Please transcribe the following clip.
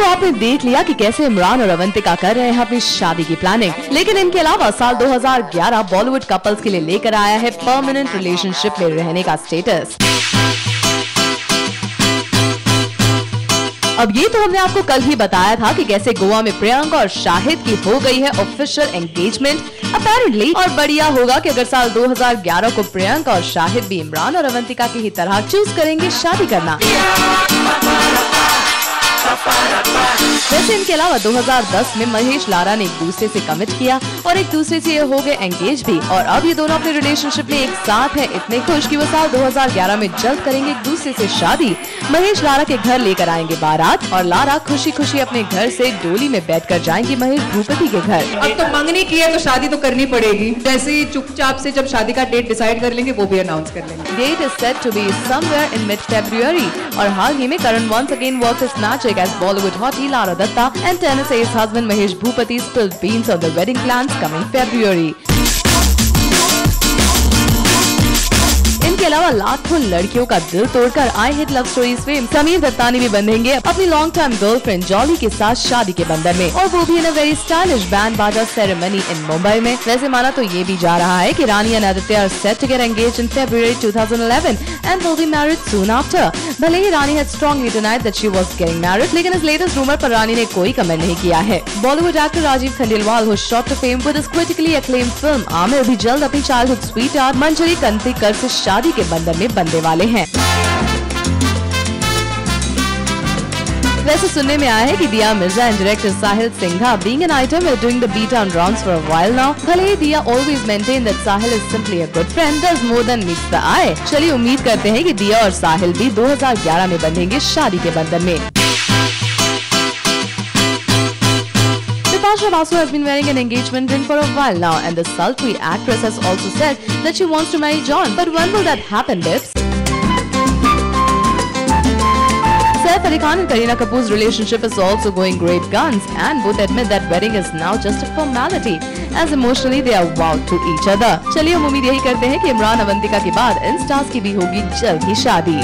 तो आपने देख लिया कि कैसे इमरान और अवंतिका कर रहे हैं अपनी शादी की प्लानिंग, लेकिन इनके अलावा साल 2011 बॉलीवुड कपल्स के लिए लेकर आया है परमानेंट रिलेशनशिप में रहने का स्टेटस। अब ये तो हमने आपको कल ही बताया था कि कैसे गोवा में प्रियंका और शाहिद की हो गई है ऑफिशियल एंगेजमेंट अपेरेंटली। और बढ़िया होगा कि अगर साल 2011 को प्रियंका और शाहिद भी इमरान और अवंतिका की ही तरह चूज करेंगे शादी करना। वैसे इनके अलावा 2010 में महेश लारा ने एक दूसरे से कमिट किया और एक दूसरे से हो गए एंगेज भी, और अब ये दोनों अपने रिलेशनशिप में एक साथ हैं, इतने खुश कि वो साल 2011 में जल्द करेंगे एक दूसरे से शादी। महेश लारा के घर लेकर आएंगे बारात और लारा खुशी खुशी अपने घर से डोली में बैठकर जाएंगी महेश भूपति के घर। अब तो मंगनी की है तो शादी तो करनी पड़ेगी, जैसे ही चुपचाप से जब शादी का डेट डिसाइड कर लेंगे वो भी अनाउंस कर लेंगे। Date is set to be somewhere in mid February। और हाल ही में Karan once again worked his magic as Bollywood hottie Lara Datta and tennis ace husband Mahesh Bhupati spilled beans on the wedding plans coming February. इनके अलावा लाखों लड़कियों का दिल तोड़कर I hit love stories fame Sameer Dattani भी बंधेंगे अपनी लॉन्ग टाइम गर्लफ्रेंड जॉली के साथ शादी के बंधन में, और वो भी इन अ वेरी स्टाइलिश बैंड बाजा सेरेमनी इन मुंबई में। वैसे माना तो ये भी जा रहा है कि Rani and Aditya are set to get engaged in February 2011 and will be married soon after। भले ही रानी had strongly denied that she was getting married, लेकिन इस लेटेस्ट रूमर पर रानी ने कोई कमेंट नहीं किया है। Bollywood actor Rajeev Khandelwal who shot to fame with his critically acclaimed film Aamir भी जल्द अपनी चाइल्डहुड स्वीटहार्ट मंजरी कंतिकर से शादी के बंधन में बंधने वाले हैं। वैसे सुनने में आया है कि दिया Mirza and director Sahil Singha being an item are doing the B-Town rounds for a while now। भले ही दिया always maintain that Sahil is simply a good friend, does more than meets the eye। चलिए उम्मीद करते हैं कि दिया और साहिल भी 2011 में बंधेंगे शादी के बंधन में। Natasha Basu has been wearing an engagement ring for a while now, and the sultry actress has also said that she wants to marry John. But when will that happen, Bips? Saif Ali Khan and Kareena Kapoor's relationship is also going great guns, and both admit that wedding is now just a formality, as emotionally they are vowed to each other। चलिए हम उम्मीद यही करते हैं कि इमरान अवंतिका के बाद इन stars की भी होगी जल्द ही शादी।